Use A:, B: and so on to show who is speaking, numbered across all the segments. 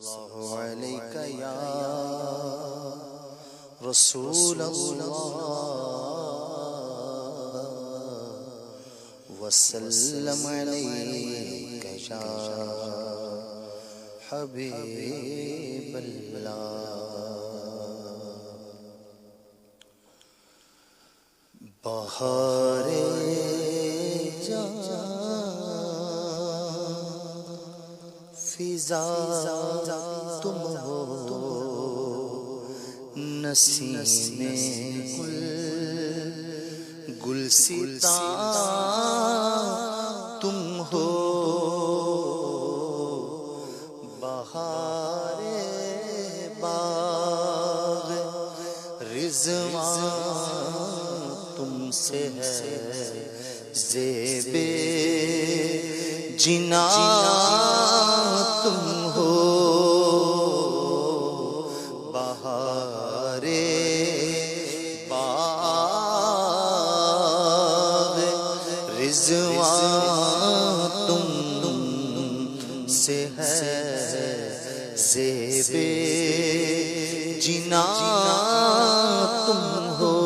A: اللہ علیکہ یا رسول اللہ وسلم علیکہ یا حبیب اللہ۔ بہار جان فضا تم ہو، نسیم گل گلستان تم ہو، بہار باغ رضوان تم سے ہے، زیب جنا تم ہو، بہار باغ رضوان تم سے ہے، زیب جنا تم ہو،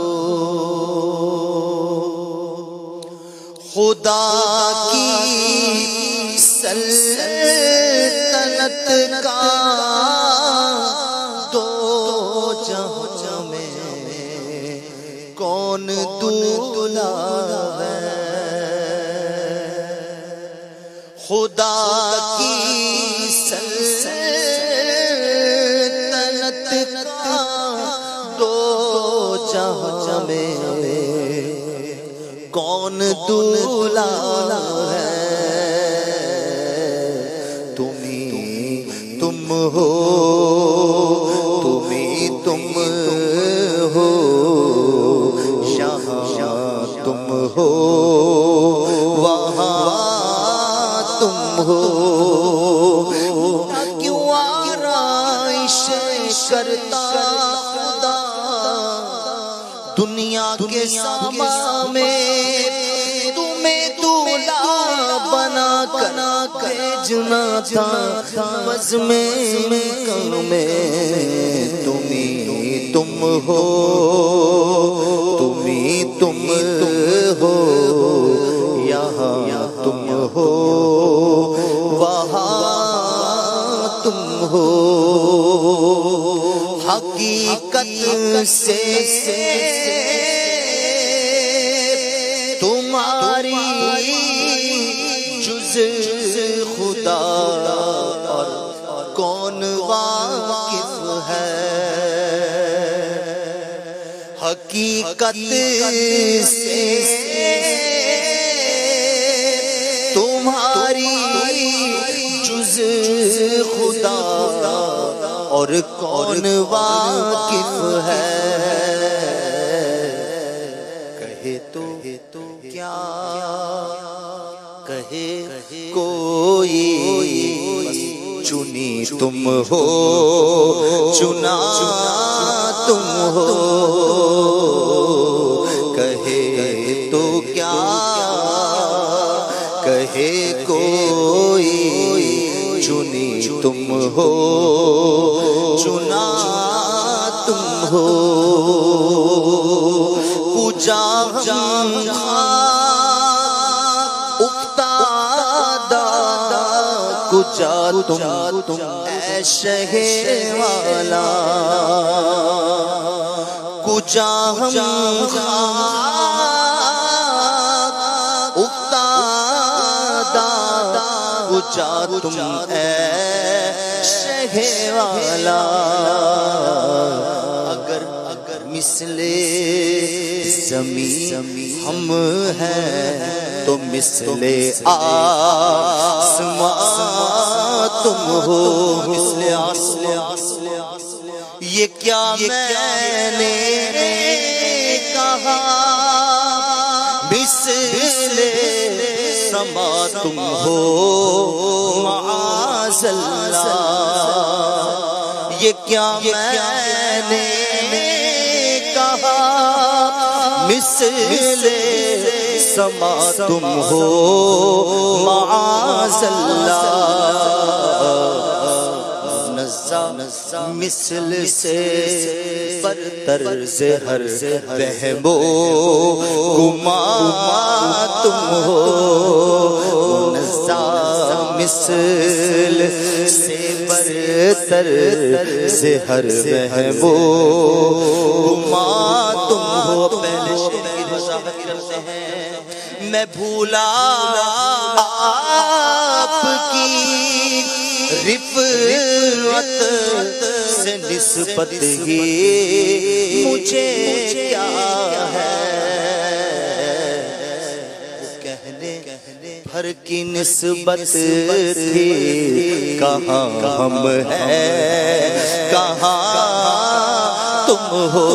A: خدا کی سلطنت کا دو جہاں میں کون دولا ہے، خدا کی سلطنت کا دو جہاں میں کون دولا ہے، تم ہو، تم ہو، یہاں تم ہو، وہاں تم ہو، کیوں آرائش کرتا خدا دنیا کے ساما میں تمہیں دولا بنا کر بھیجنا تھا، بزم کم میں تم ہو، تم ہو، یہاں تم ہو، وہاں تم ہو، حقیقت سے تمہاری جز خدا اور کون واقف ہے، حقیقت سے تمہاری جز خدا اور کون واقف ہے، کہے تو کیا کہے کوئی، چنی تم ہو، چنا تم ہو، کہے تو کیا کہے کوئی، چنی تم ہو، چنا تم ہو، پوجا کجا تم اے شہر والا، کجا ہم افتادہ، کجا تم اے شہر والا، اگر مثل زمین ہم ہیں تو مثل آسمان تم ہو، مثل آسمان، یہ کیا میں نے کہا، مثل سما تم ہو، معاذ اللہ، یہ کیا میں نے کہا، مثل سما تم ہو، معاذ اللہ، نزا مثل سے برتر سے ہر وہم و گمان تم ہو نزا مثل سے برتر سے ہر وہم و گمان تم ہو پہلے شعر کی وضاحت کرتے ہیں میں بھولا آپ کی رفعت سے نسبت ہی مجھے کیا ہے کہنے بھر کی نسبت تھی کہاں ہم ہیں کہاں تم ہو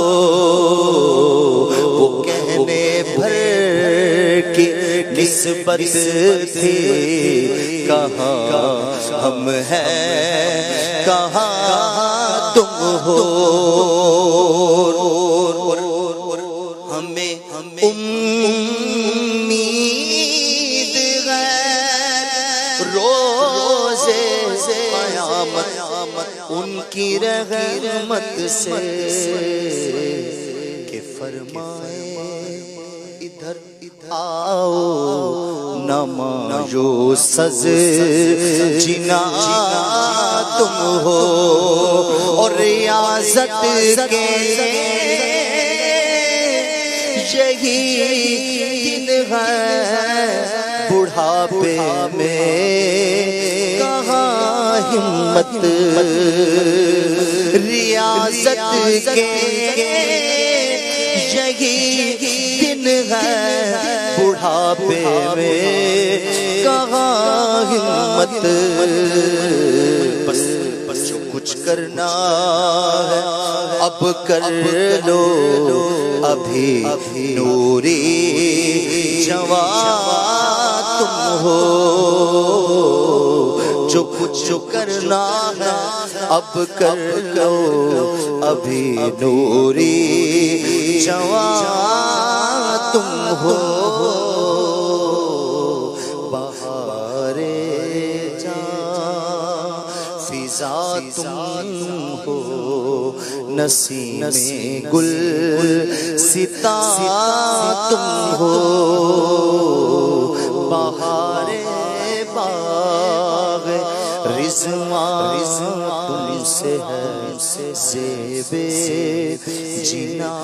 A: وہ کہنے بھر کی نسبت تھی کہاں ہم ہیں کہاں تم ہو ہمیں امید ہے روزے قیامت ان کی رحمت سے کہ فرمائے ادھر آؤ نمایو سز جنا تم ہو اور ریاضت کے یہی دن ہے بڑھاپے میں کہاں ہمت ریاضت کے یہی دن ہے بڑھاپے میں کہاں ہمت بس جو کچھ کرنا ہے اب کر لو ابھی نوری جوان تم ہو جو کچھ کرنا ہے اب کر لو ابھی نوری جوان تم ہو بہارے جان فضا تم ہو نسیم گل ستا تم ہو بہارے باغ رضوان تم سے ہے زیب جنا